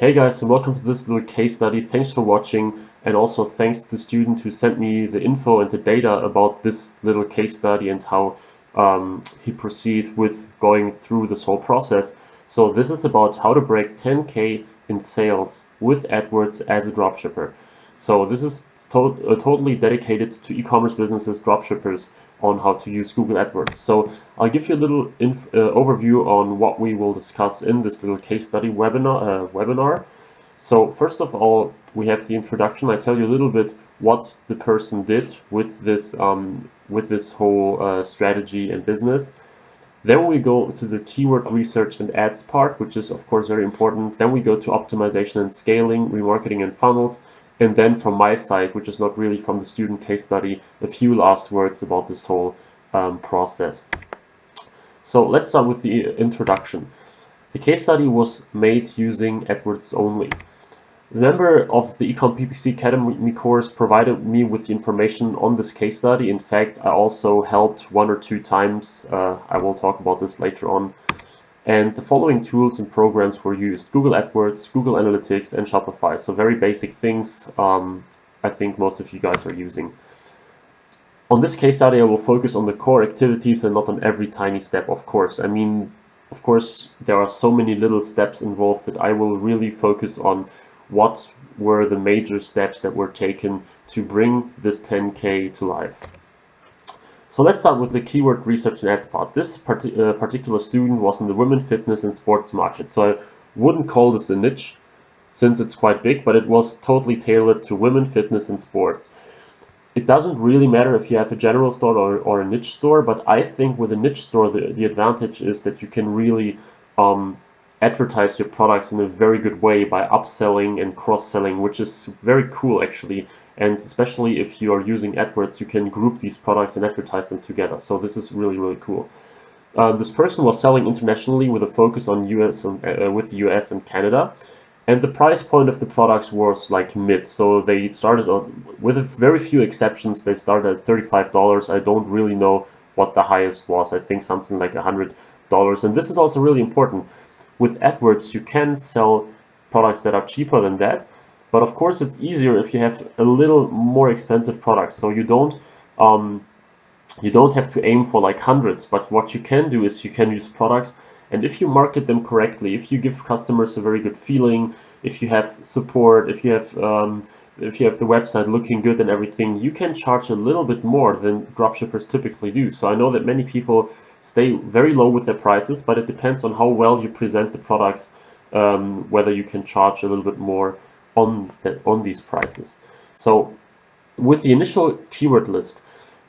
Hey guys, and welcome to this little case study. Thanks for watching, and also thanks to the student who sent me the info and the data about this little case study and how he proceeded with going through this whole process. So this is about how to break 10K in sales with AdWords as a dropshipper. So this is totally dedicated to e-commerce businesses, dropshippers, on how to use Google AdWords. So I'll give you a little overview on what we will discuss in this little case study webinar. So first of all, we have the introduction. I tell you a little bit what the person did with this whole strategy and business. Then we go to the keyword research and ads part, which is of course very important. Then we go to optimization and scaling, remarketing and funnels. And then from my side, which is not really from the student case study, a few last words about this whole process. So let's start with the introduction. The case study was made using AdWords only. The member of the eCom PPC Academy course provided me with the information on this case study. In fact, I also helped 1 or 2 times. I will talk about this later on. And the following tools and programs were used: Google AdWords, Google Analytics, and Shopify. So very basic things I think most of you guys are using. On this case study, I will focus on the core activities and not on every tiny step, of course. I mean, of course, there are so many little steps involved that I will really focus on what were the major steps that were taken to bring this 10K to life. So let's start with the keyword research and ads part. This particular student was in the women fitness and sports market. So I wouldn't call this a niche since it's quite big, but it was totally tailored to women fitness and sports. It doesn't really matter if you have a general store or a niche store, but I think with a niche store, the advantage is that you can really advertise your products in a very good way by upselling and cross-selling, which is very cool actually. And especially if you are using AdWords, you can group these products and advertise them together. So this is really, really cool. This person was selling internationally with a focus on with the US and Canada. And the price point of the products was like mid. So they started with a very few exceptions. They started at $35. I don't really know what the highest was. I think something like $100. And this is also really important. With AdWords, you can sell products that are cheaper than that, but of course it's easier if you have a little more expensive products. So you don't have to aim for like hundreds, but what you can do is you can use products, and if you market them correctly, if you give customers a very good feeling, if you have support, if you have the website looking good and everything, you can charge a little bit more than dropshippers typically do. So I know that many people stay very low with their prices, but it depends on how well you present the products, whether you can charge a little bit more on these prices. So with the initial keyword list,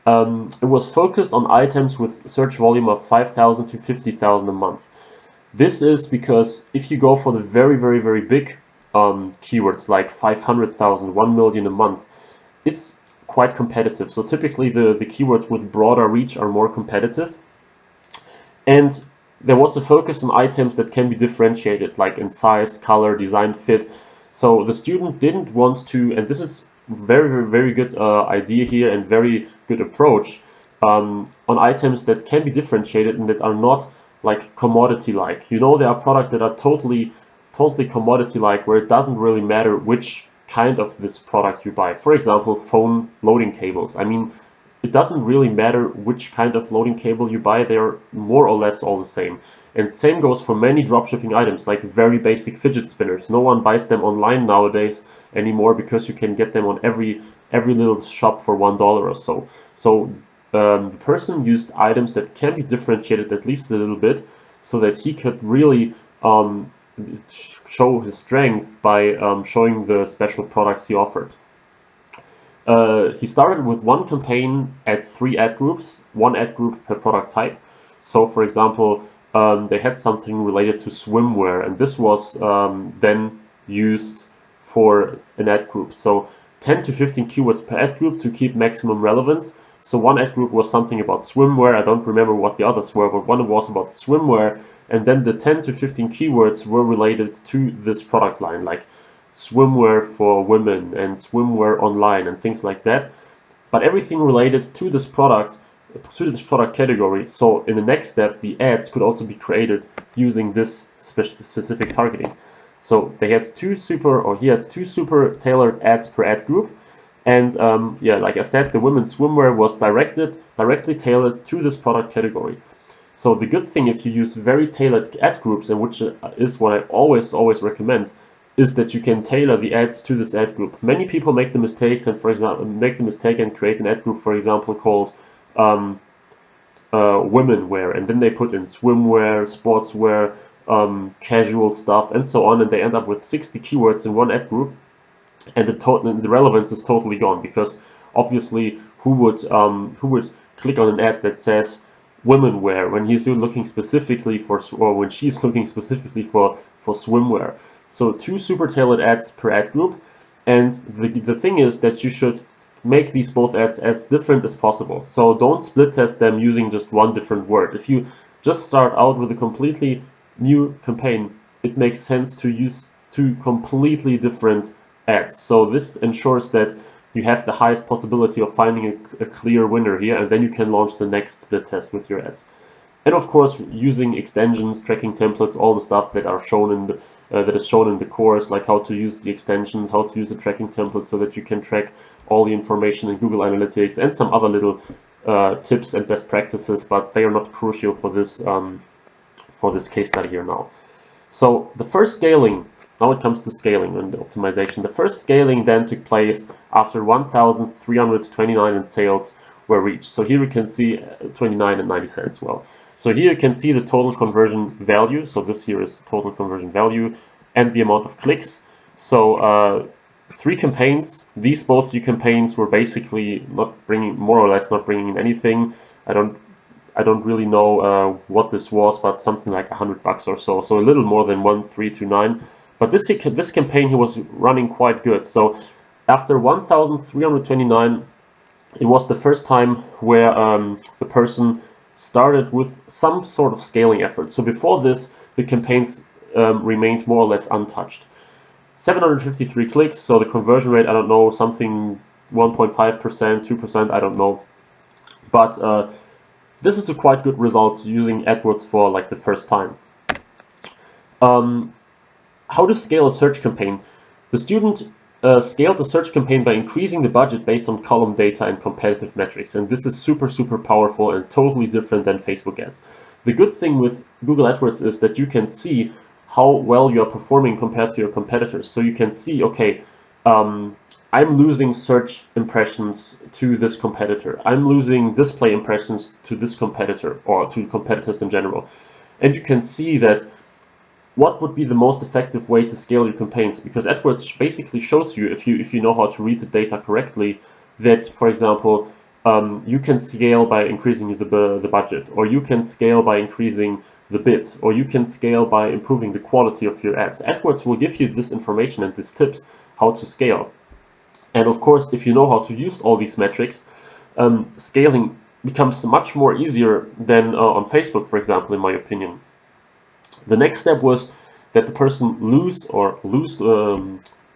it was focused on items with search volume of 5,000 to 50,000 a month. This is because if you go for the very, very, very big keywords like 500,000, 1 million a month, it's quite competitive. So typically the keywords with broader reach are more competitive. And there was a focus on items that can be differentiated, like in size, color, design, fit. So the student didn't want to, and this is very, very, very good idea here and very good approach on items that can be differentiated and that are not like commodity-like. You know, there are products that are totally commodity-like, where it doesn't really matter which kind of this product you buy. For example, phone loading cables. I mean, it doesn't really matter which kind of loading cable you buy, they're more or less all the same. And same goes for many dropshipping items, like very basic fidget spinners. No one buys them online nowadays anymore because you can get them on every little shop for $1 or so. So the person used items that can be differentiated at least a little bit, so that he could really show his strength by showing the special products he offered. He started with one campaign at 3 ad groups, 1 ad group per product type. So for example, they had something related to swimwear, and this was then used for an ad group. So 10 to 15 keywords per ad group to keep maximum relevance. So one ad group was something about swimwear. I don't remember what the others were, but one was about swimwear. And then the 10 to 15 keywords were related to this product line, like swimwear for women and swimwear online and things like that. But everything related to this product category. So in the next step, the ads could also be created using this specific targeting. So they had he had two super tailored ads per ad group. And yeah, like I said, the women's swimwear was directly tailored to this product category. So the good thing if you use very tailored ad groups, and which is what I always recommend, is that you can tailor the ads to this ad group. Many people make the mistakes and, for example, create an ad group, for example, called women wear, and then they put in swimwear, sportswear, casual stuff, and so on, and they end up with 60 keywords in one ad group, and the relevance is totally gone, because obviously who would click on an ad that says women wear when he's looking specifically for, or when she's looking specifically for swimwear. So two super tailored ads per ad group, and the thing is that you should make these both ads as different as possible. So don't split test them using just one different word. If you just start out with a completely new campaign, it makes sense to use two completely different ads. So this ensures that you have the highest possibility of finding a clear winner here, and then you can launch the next split test with your ads. And of course, using extensions, tracking templates, all the stuff that are shown in the that is shown in the course, like how to use the extensions, how to use the tracking templates so that you can track all the information in Google Analytics, and some other little tips and best practices, but they are not crucial for this case study here now. So the first scaling, now it comes to scaling and optimization. The first scaling then took place after 1,329 in sales were reached. So here you can see 29 and 90 cents. Well, so here you can see the total conversion value. So this here is total conversion value and the amount of clicks. So 3 campaigns. These both 3 campaigns were basically more or less not bringing in anything. I don't really know what this was, but something like $100 or so. So a little more than 1,329. But this campaign he was running quite good. So after 1,329, it was the first time where the person started with some sort of scaling effort. So before this, the campaigns remained more or less untouched. 753 clicks, so the conversion rate, I don't know, something 1.5%, 2%, I don't know. But this is a quite good results using AdWords for like the first time. How to scale a search campaign? The student scaled the search campaign by increasing the budget based on column data and competitive metrics, and this is super powerful and totally different than Facebook ads. The good thing with Google AdWords is that you can see how well you are performing compared to your competitors. So you can see, okay, I'm losing search impressions to this competitor. I'm losing display impressions to this competitor, or to competitors in general. And you can see that what would be the most effective way to scale your campaigns, because AdWords basically shows you, if you know how to read the data correctly, that, for example, you can scale by increasing the budget, or you can scale by increasing the bid, or you can scale by improving the quality of your ads. AdWords will give you this information and these tips how to scale. And of course, if you know how to use all these metrics, scaling becomes much more easier than on Facebook, for example, in my opinion. The next step was that the person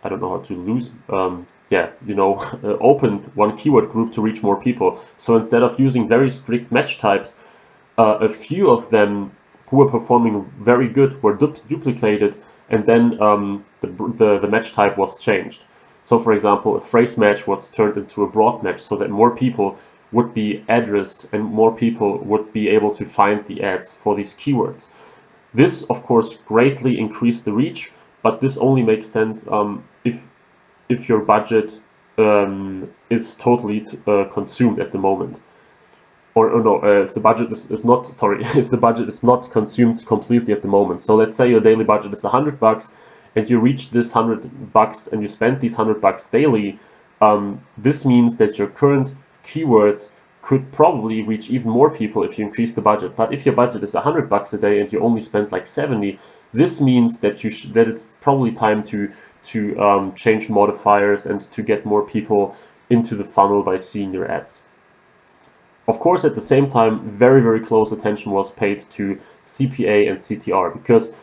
I don't know how to lose, opened one keyword group to reach more people. So instead of using very strict match types, a few of them who were performing very good were duplicated, and then the match type was changed. So for example, a phrase match was turned into a broad match, so that more people would be addressed and more people would be able to find the ads for these keywords. This, of course, greatly increased the reach, but this only makes sense if your budget is totally consumed at the moment. Or no, if the budget is not, sorry, if the budget is not consumed completely at the moment. So let's say your daily budget is $100 and you reach this $100 and you spend these $100 daily. This means that your current keywords could probably reach even more people if you increase the budget. But if your budget is $100 a day and you only spend like 70, this means that that it's probably time to change modifiers and to get more people into the funnel by seeing your ads. Of course, at the same time, very close attention was paid to CPA and CTR, because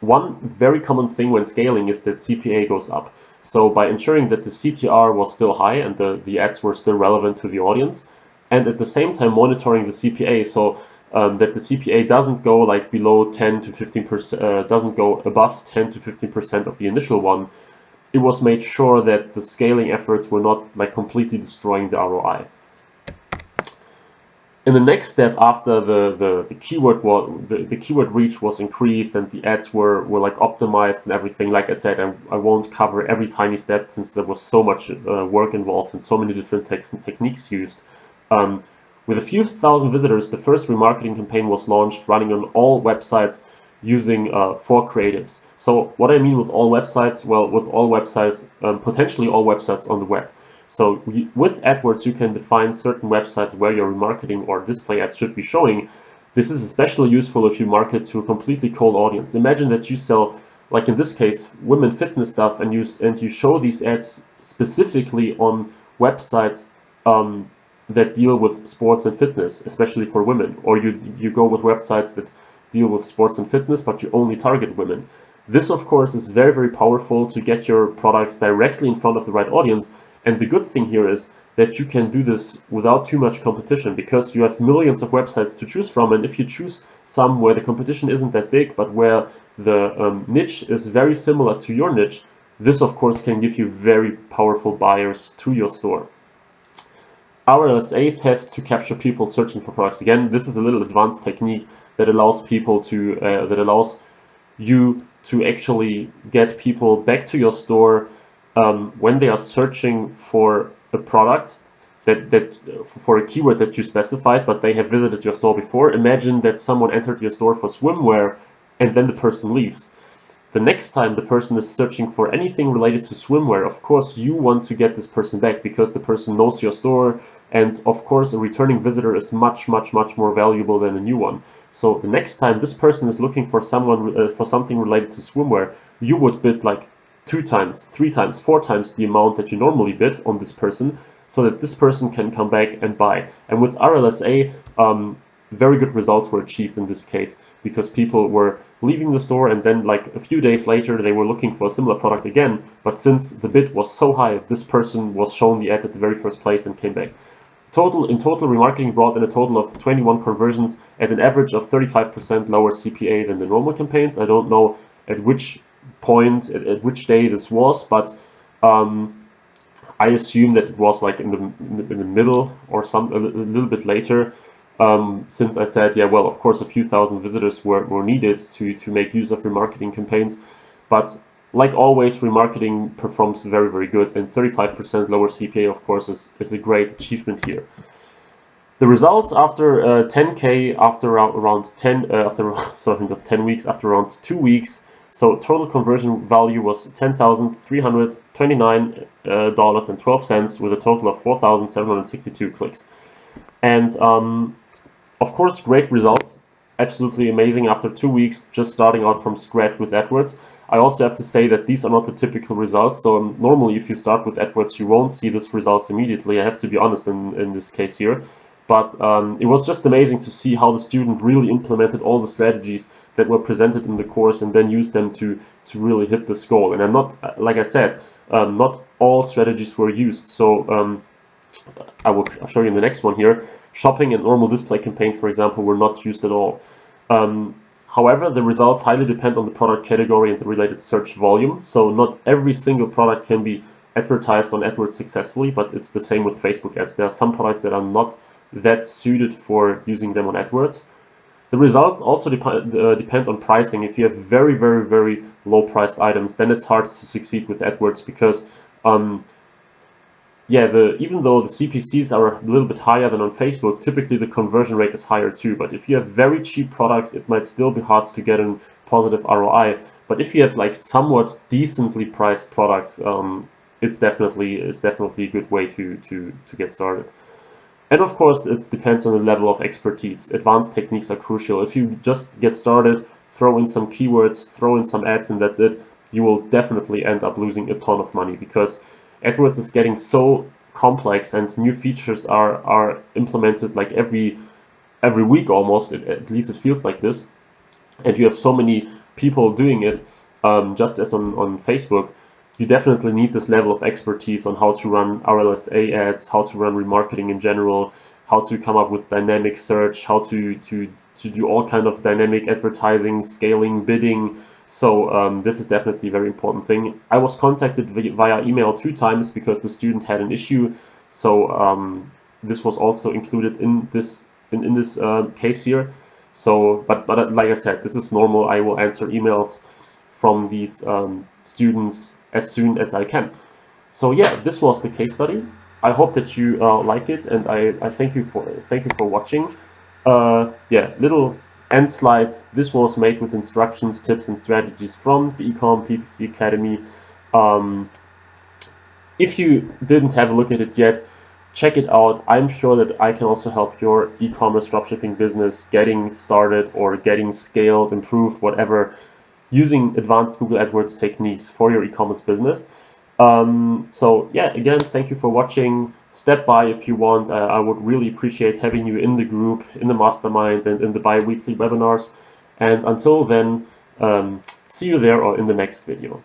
one very common thing when scaling is that CPA goes up. So by ensuring that the CTR was still high and the ads were still relevant to the audience, and at the same time monitoring the CPA, so that the CPA doesn't go like below 10 to 15%, doesn't go above 10 to 15% of the initial one. It was made sure that the scaling efforts were not like completely destroying the ROI. In the next step, after the keyword reach was increased and the ads were like optimized and everything, like I said, I won't cover every tiny step since there was so much work involved and so many different techniques used. With a few thousand visitors, the first remarketing campaign was launched, running on all websites using 4 creatives. So what I mean with all websites, well, with all websites, potentially all websites on the web. So with AdWords, you can define certain websites where your remarketing or display ads should be showing. This is especially useful if you market to a completely cold audience. Imagine that you sell, like in this case, women fitness stuff, and you show these ads specifically on websites that deal with sports and fitness, especially for women. Or you go with websites that deal with sports and fitness, but you only target women. This, of course, is very, very powerful to get your products directly in front of the right audience. And the good thing here is that you can do this without too much competition, because you have millions of websites to choose from. And if you choose some where the competition isn't that big, but where the niche is very similar to your niche, this, of course, can give you very powerful buyers to your store. RLSA test to capture people searching for products. Again, this is a little advanced technique that allows people to you to actually get people back to your store when they are searching for a product for a keyword that you specified, but they have visited your store before. Imagine that someone entered your store for swimwear and then the person leaves. The next time the person is searching for anything related to swimwear, of course you want to get this person back because the person knows your store, and of course a returning visitor is much more valuable than a new one. So the next time this person is looking for someone for something related to swimwear, you would bid like 2 times, 3 times, 4 times the amount that you normally bid on this person, so that this person can come back and buy. And with RLSA, very good results were achieved in this case, because people were leaving the store and then like a few days later they were looking for a similar product again, but since the bid was so high, this person was shown the ad at the very first place and came back. In total, remarketing brought in a total of 21 conversions at an average of 35% lower CPA than the normal campaigns. I don't know at which point, at which day this was, but I assume that it was like in the middle or a little bit later. Since I said, yeah, well, of course, a few thousand visitors were needed to make use of remarketing campaigns. But like always, remarketing performs very, very good, and 35% lower CPA, of course, is a great achievement here. The results after 10K, after around 10, sorry, not 10 weeks, after around 2 weeks. So total conversion value was $10,329.12 with a total of 4,762 clicks. And of course, great results, absolutely amazing after 2 weeks just starting out from scratch with AdWords. I also have to say that these are not the typical results. So normally if you start with AdWords, you won't see these results immediately. I have to be honest in this case here. But it was just amazing to see how the student really implemented all the strategies that were presented in the course and then used them to really hit this goal. And I'm not, like I said, not all strategies were used. So I'll show you in the next one here. Shopping and normal display campaigns, for example, were not used at all. However, the results highly depend on the product category and the related search volume. So not every single product can be advertised on AdWords successfully, but it's the same with Facebook ads. There are some products that are not that suited for using them on AdWords. The results also depend on pricing. If you have very, very, very low priced items, then it's hard to succeed with AdWords because yeah, even though the CPCs are a little bit higher than on Facebook, typically the conversion rate is higher too. But if you have very cheap products, it might still be hard to get a positive ROI. But if you have like somewhat decently priced products, it's definitely a good way to get started. And of course, it depends on the level of expertise. Advanced techniques are crucial. If you just get started, throw in some keywords, throw in some ads, and that's it, you will definitely end up losing a ton of money because AdWords is getting so complex and new features are implemented like every week almost. At least it feels like this. And you have so many people doing it, just as on Facebook. You definitely need this level of expertise on how to run RLSA ads, how to run remarketing in general, how to come up with dynamic search, how to to do all kind of dynamic advertising, scaling, bidding. So this is definitely a very important thing. I was contacted via email 2 times because the student had an issue. So this was also included in this case here. So, but like I said, this is normal. I will answer emails from these students as soon as I can. So yeah, this was the case study. I hope that you like it, and I thank you for watching. Yeah, little end slide. This was made with instructions, tips, and strategies from the eCom PPC Academy. Um, if you didn't have a look at it yet, check it out. I'm sure that I can also help your e-commerce dropshipping business getting started or getting scaled, improved, whatever, using advanced Google AdWords techniques for your e-commerce business. So yeah, again, thank you for watching. Step by if you want. I would really appreciate having you in the group, in the mastermind, and in the bi-weekly webinars. And until then, see you there or in the next video.